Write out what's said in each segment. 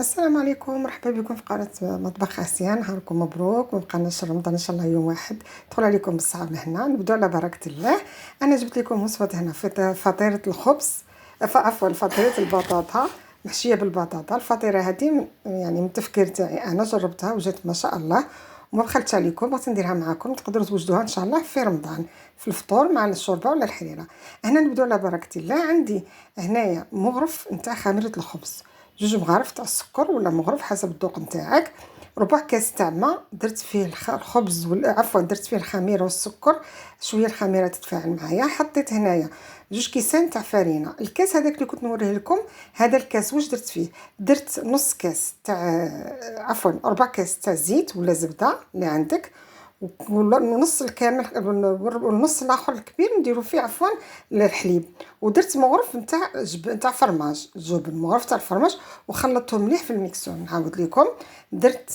السلام عليكم، مرحبا بكم في قناة مطبخ آسيا. نهاركم مبروك ويبقى لنا شهر رمضان ان شاء الله يوم واحد يدخل عليكم بالصحة والهنا. نبدأ على بركة الله. انا جبت لكم وصفة هنا فطيرة الخبز، عفوا فطيرة البطاطا محشية بالبطاطا. الفطيرة هذه يعني من التفكير تاعي، انا جربتها وجات ما شاء الله وما بخلتش عليكم. بغيت نديرها معكم تقدروا توجدوها ان شاء الله في رمضان في الفطور مع الشوربه ولا الحريره. هنا نبداو على بركه الله. عندي هنايا مغرف نتاع خميره الخبز، جوج مغارف تاع السكر ولا مغرف حسب الذوق نتاعك، ربع كاس تاع ماء درت فيه الخبز عفوا درت فيه الخميره والسكر، شويه الخميره تتفاعل معايا. حطيت هنايا جوج كيسان تاع فرينه. الكاس هذاك اللي كنت نوريه لكم، هذا الكاس واش درت فيه؟ درت نص كاس تاع عفوا ربع كاس تاع زيت ولا زبده اللي عندك، ونص الكامل والنص الاخر الكبير نديرو فيه عفوا الحليب. ودرت مغرف نتاع فرماج جبن، مغرف تاع الفرماج، وخلطتهم مليح في الميكسور. نعاود لكم، درت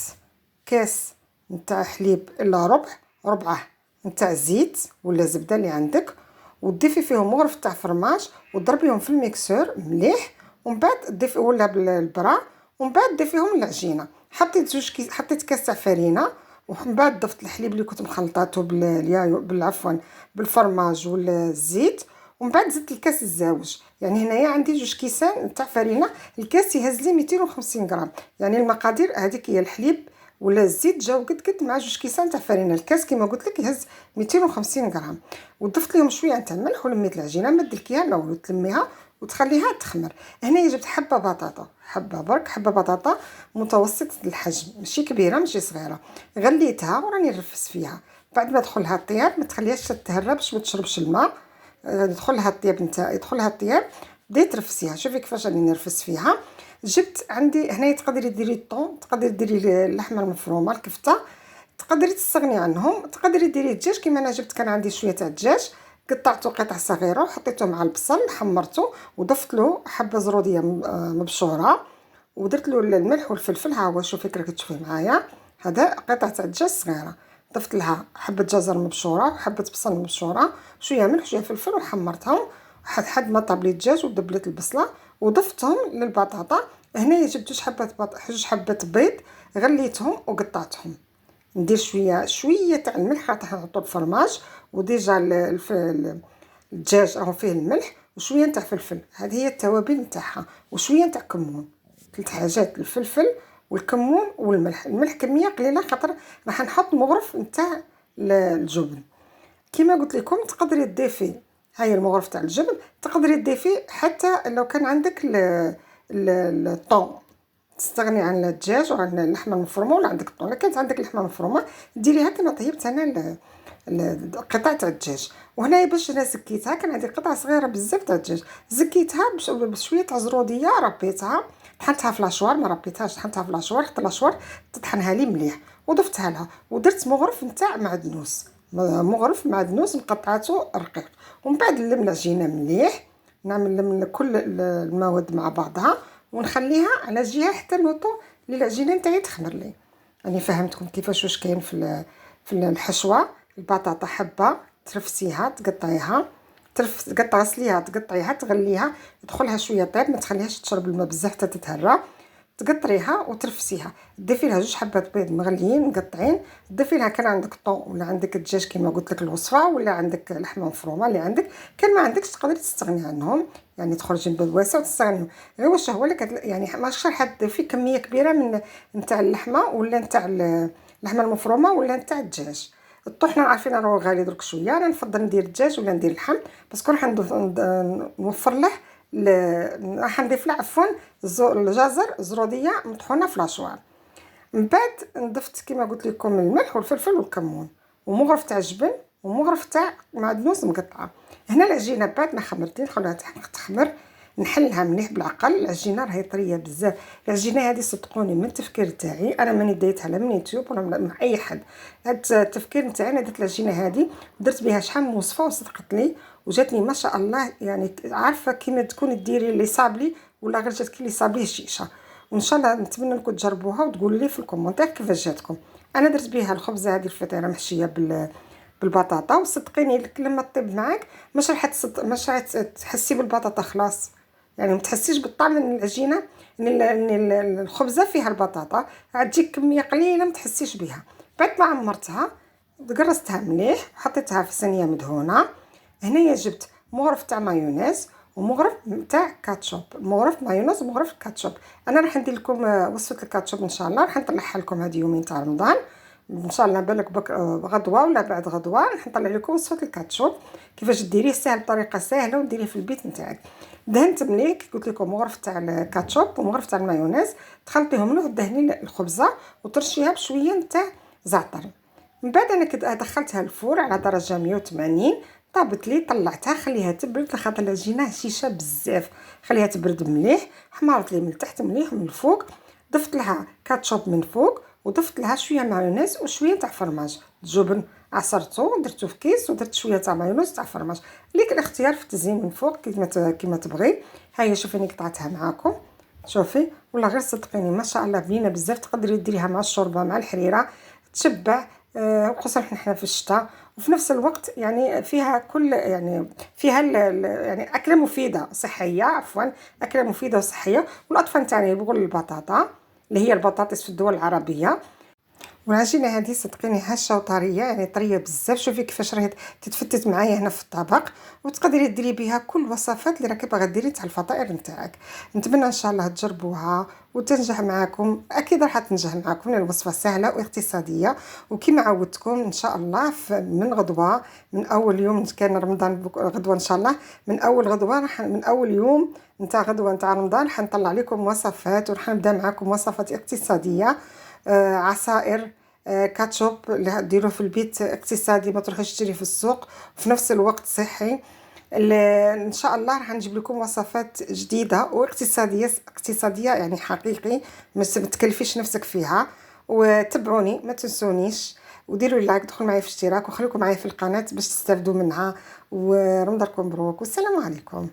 كاس نتاع حليب الا ربعه نتاع زيت ولا زبده اللي عندك، وتضيفي فيهم مغرف تاع فرماج وتضربيهم في الميكسور مليح، ومن بعد تضيفي ولا بالبرا، ومن بعد ضيفيهم العجينه. حطيت كاس تاع فرينه، ومن بعد ضفت الحليب اللي كنت مخلطاته بالعفوا بالفرماج ولا الزيت، ومن بعد زدت الكاس الزاوج. يعني هنايا عندي جوج كيسان تاع فرينه، الكاس يهز لي 250 غرام. يعني المقادير هذيك هي الحليب ولا الزيت جاو قد مع جوج كيسان تاع فرينه. الكاس كما قلت لك يهز 250 غرام. وضفت لهم شويه تاع الملح ولميت العجينه، ما دلكيها لا والو، تلميها وتخليها تخمر. هنايا جبت حبه بطاطا، حبه برك، حبه بطاطا متوسط الحجم، ماشي كبيره ماشي صغيره. غليتها وراني نرفس فيها. بعد ما دخلها الطياب ما تخليهاش تتهرى باش ما تشربش الماء، يدخلها الطياب نتاع يدخلها الطياب. بديت ترفسيها، شوفي كيفاش راني نرفس فيها. جبت عندي هنايا تقدري ديري الطون، تقدري ديري اللحمه المفرومه الكفته، تقدري تستغني عنهم، تقدري ديري الدجاج كيما انا جبت. كان عندي شويه تاع الدجاج قطعته قطع صغيره وحطيته مع البصل حمرته، وضفت له حبه زروديه مبشوره، ودرت له الملح والفلفل. ها هو شوفي كيف تشوفي معايا، هذا قطعه تاع الدجاج صغيره. ضفت لها حبه جزر مبشوره وحبه بصل مبشوره، شويه ملح شويه فلفل، وحمرتهم حد ما طاب لي الدجاج ودبلت البصله، وضفتهم للبطاطا. هنايا جبت جوج حبات بيض، غليتهم وقطعتهم. ندير شويه تاع الملح راح نحطو الفرماج، وديجا الدجاج راهو فيه الملح وشويه تاع فلفل. هذه هي التوابل نتاعها، وشويه تاع كمون. ثلاث حاجات: الفلفل والكمون والملح. الملح كميه قليله خاطر راح نحط مغرف نتاع الجبن. كما قلت لكم تقدري تضيفي، هاي المغرف تاع الجبن تقدري تضيفي حتى لو كان عندك الطون، تستغني عن الدجاج وعن اللحمه المفرومه ولا عندك الطون. لكن عندك اللحمه المفرومه ديريها كما طيبت انا قطع تاع الدجاج. وهنايا باش انا زكيتها، كان عندي قطعه صغيره بزاف تاع الدجاج، زكيتها بشويه تاع زروديه، ربيتها، طحنتها في لاشوار، ما ربيتهاش طحنتها في لاشوار، حتى لاشوار تطحنها لي مليح، وضفتها لها. ودرت مغرف نتاع معدنوس، مغرف معدنوس مقطعاته رقيق. ومن بعد نلم العجينه مليح، نعمل كل المواد مع بعضها، ونخليها على جهه حتى نوطو للعجينه نتاعي تخمر لي. راني فهمتكم كيفاش واش كاين في الحشوه. البطاطا حبه ترفسيها تقطعيها، تغسليها تقطعيها تغليها، يدخلها شويه طيب، ما تخليهاش تشرب الماء بزاف حتى تتهرى. تقطريها وترفسيها، تضيفي لها جوج حبات بيض مغليين مقطعين، تضيفي لها كان عندك طون ولا عندك الدجاج كما قلت لك الوصفه، ولا عندك لحمه مفرومه اللي عندك. كان ما عندكش تقدري تستغني عنهم، يعني تخرجي من الباب واسع وتستغني. غير واش هو لك يعني ماشي راح تضيفي كميه كبيره من نتاع اللحمه ولا نتاع اللحمه المفرومه ولا نتاع الدجاج. الطحنه عارفين راهو غالي درك شويه، انا نفضل ندير الدجاج ولا ندير اللحم، باسكو راح نوفر له راح نضيف له عفوا الجزر زروديه مطحونه في لاشوار. من بعد ضفت كما قلت لكم الملح والفلفل والكمون، ومغرف تاع الجبن، ومغرف تاع معدنوس مقطعه. هنا العجينه بعد ما خمرتي نخليها تخمر، نحلها مليح بالعقل. العجينه راهي طريه بزاف. العجينه هذه صدقوني من التفكير تاعي، انا ماني دايتها لا من يوتيوب ولا من اي حد. هذا التفكير نتاعي، انا درت العجينه هذه درت بها شحال من وصفه وصدقت لي وجاتني ما شاء الله. يعني عارفه كيما تكوني ديري اللي صابلي ولا غير جاتك اللي صابلي الشيشه. وان شاء الله نتمنى انكم تجربوها وتقولوا لي في الكومونتير كيفاش جاتكم. انا درت بها الخبزه هذه الفطيره محشيه بالبطاطا، وصدقيني لما تطيب معاك مش راح تحسي بالبطاطا خلاص، يعني ما تحسيش بالطعم من العجينه. الخبزه فيها البطاطا غتجيك كميه قليله ما تحسيش بها. بعد ما عمرتها قرصتها مليح وحطيتها في صينيه مدهونه. هنايا جبت مغرف تاع مايونيز ومغرف تاع كاتشوب، مغرف مايونيز ومغرف كاتشوب. انا راح ندير لكم وصفه الكاتشوب ان شاء الله، راح نطلعها لكم هاد يومين تاع رمضان ان شاء الله. بالك غدوه ولا بعد غدوه راح نطلع لكم وصفه الكاتشوب كيفاش ديريه سهل، بطريقه سهله وديريه في البيت نتاعك. دهنت مليح كي قلت لكم مغرف تاع الكاتشوب ومغرف تاع المايونيز، تخلطيهم له ودهني الخبزه وترشيها بشويه نتاع زعتر. من بعد انا كنت دخلتها الفور على درجه 180، طابت لي طلعتها خليها تبرد لخاطر العجينه هشيشه بزاف، خليها تبرد مليح. حمرت لي من تحت مليح ومن الفوق، ضفت لها كاتشوب من فوق وضفت لها شويه مايونيز وشويه تاع فرماج جبن عصرته درتو في كيس ودرت شويه تاع مايونيز تاع فرماج. ليك الاختيار في التزيين من فوق كيما تبغي. ها هي شوفي قطعتها معاكم شوفي، ولا غير صدقيني ما شاء الله بنينه بزاف. تقدري ديريها مع الشوربه مع الحريره تشبع، وخصوصا حنا في الشتاء. وفي نفس الوقت يعني فيها كل يعني فيها يعني اكله مفيده صحيه، عفوا اكله مفيده وصحيه. والاطفال تاعنا يبغوا البطاطا اللي هي البطاطس في الدول العربيه. والعجينه هذه صدقيني هشه وطريه، يعني طريه بزاف. شوفي كيفاش راهي تتفتت معايا هنا في الطبق، وتقدري ديري بها كل الوصفات اللي راكي باغا ديري تاع الفطائر نتاعك. نتمنى ان شاء الله تجربوها وتنجح معكم، اكيد راح تنجح معكم لان الوصفه سهله واقتصاديه. وكما عودتكم ان شاء الله من غدوه، من اول يوم كان رمضان غدوه ان شاء الله، من اول غدوه من اول يوم نتاع غدوه نتاع رمضان حنطلع لكم وصفات، وراح نبدا معكم وصفات اقتصاديه. عصائر كاتشوب اللي ديروه في البيت اقتصادي، ما تروحوش تشتري في السوق، وفي نفس الوقت صحي. ان شاء الله راح نجيب لكم وصفات جديده واقتصاديه يعني حقيقي، ما تكلفيش نفسك فيها. وتابعوني ما تنسونيش وديروا لايك، دخلوا معايا في اشتراك وخليكم معايا في القناه باش تستافدوا منها. ورمضانكم مبروك والسلام عليكم.